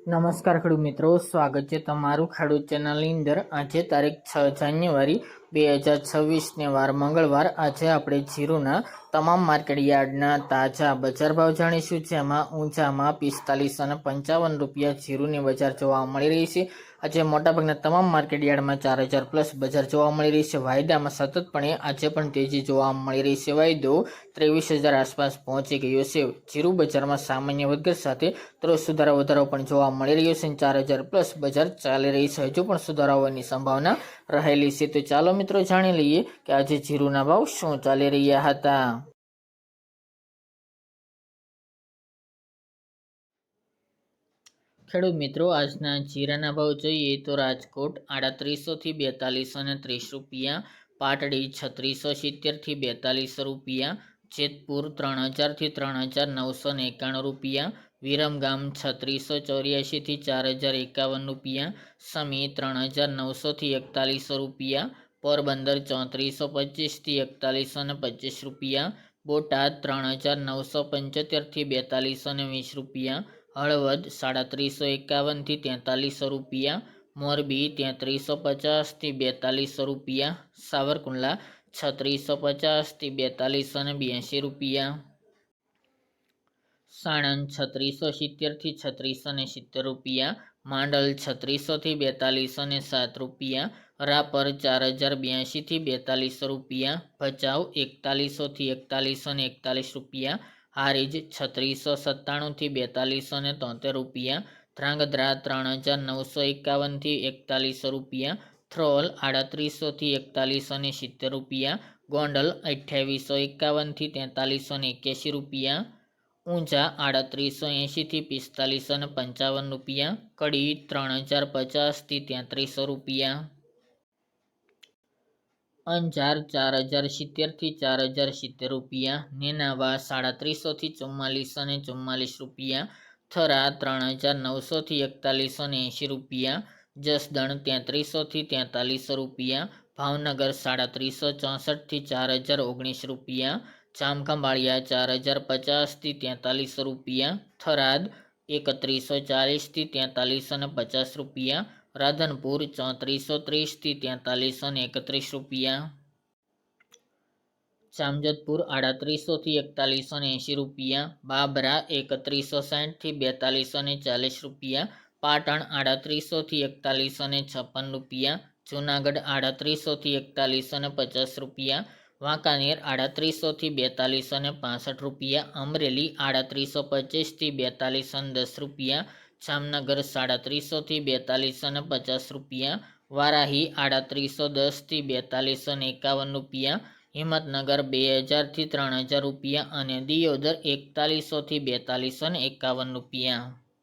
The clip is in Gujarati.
નમસ્કાર ખેડૂત મિત્રો, સ્વાગત છે તમારું ખેડૂત ચેનલની અંદર। આજે તારીખ 6 જાન્યુઆરી 2026 વાર મંગળવાર। આજે આપણે જીરુના તમામ માર્કેટ યાર્ડના તાજા બજાર ભાવ જાણીશું, જેમાં ઊંચામાં 45 અને 55 રૂપિયા જીરુની બજાર જોવા મળી રહી છે। આજે મોટાભાગના તમામ માર્કેટ યાર્ડમાં 4000 પ્લસ બજાર જોવા મળી રહી છે। વાયદામાં સતતપણે આજે પણ તેજી જોવા મળી રહી છે। વાયદો 23,000 આસપાસ પહોંચી ગયો છે। જીરુ બજારમાં સામાન્ય વધઘટ સાથે થોડો વધારો પણ જોવા મળી રહ્યો છે। 4000 પ્લસ બજાર ચાલી રહી છે। હજુ પણ સુધારો હોવાની સંભાવના રહેલી છે। તો ચાલો મિત્રો જાણી લઈએ કે આજે જીરુના ભાવ શું ચાલી રહ્યા હતા। ખેડૂત મિત્રો, આજના જીરાના ભાવ જોઈએ તો રાજકોટ 3800 થી 4230 રૂપિયા, પાટડી 3670 થી 4200 રૂપિયા, જેતપુર 3000 થી 3991 રૂપિયા, વિરમગામ 3684 થી 4051 રૂપિયા, સમી 3900 થી 4100 રૂપિયા, પોરબંદર 3425 થી 4125 રૂપિયા, બોટાદ 3975 થી 4220 રૂપિયા, હળવદ 3751 થી 4300 રૂપિયા, મોરબી 3350 થી 4200 રૂપિયા, સાવરકુંડલા 3650 થી 4282 રૂપિયા, સાણંદ 3670 થી 3670 રૂપિયા, માંડલ 3600 થી 4207 રૂપિયા, રાપર 4082 થી 4200 રૂપિયા, ભચાઉ 4100 થી 4141 રૂપિયા, હારીજ 3697 થી 4273 રૂપિયા, ધ્રાંગધ્રા 3951 થી 4100 રૂપિયા, થ્રોલ 3800 થી 4170 રૂપિયા, ગોંડલ 2851 થી 4381 રૂપિયા, ઊંઝા 3880 થી 4555 રૂપિયા, કડી 3050 થી 3300 રૂપિયા, અંજાર 4070 થી 4070 રૂપિયા, નેનાવા 3700 થી 4444 રૂપિયા, થરા 3900 થી 4180 રૂપિયા, જસદણ 3300 થી 4300 રૂપિયા, ભાવનગર 3764 થી 4019 રૂપિયા, જામખંભાળિયા 4050 થી 4300 રૂપિયા, થરાદ 3140 થી 4350 રૂપિયા, રાધનપુર 3430 થી 4331 રૂપિયા, જામજોધપુર 3800 થી 4180 રૂપિયા, બાબરા 3160 થી 4240 રૂપિયા, પાટણ 3800 થી 4156 રૂપિયા, જૂનાગઢ 3800 થી 4150 રૂપિયા, વાંકાનેર 3800 થી 4265 રૂપિયા, અમરેલી 3825 થી 4210 રૂપિયા, જામનગર 3700 થી 4250 રૂપિયા, વારાહી 3810 થી 4251 રૂપિયા, હિંમતનગર 2000 થી 3000 રૂપિયા અને દિયોદર 4100 થી 4251 રૂપિયા।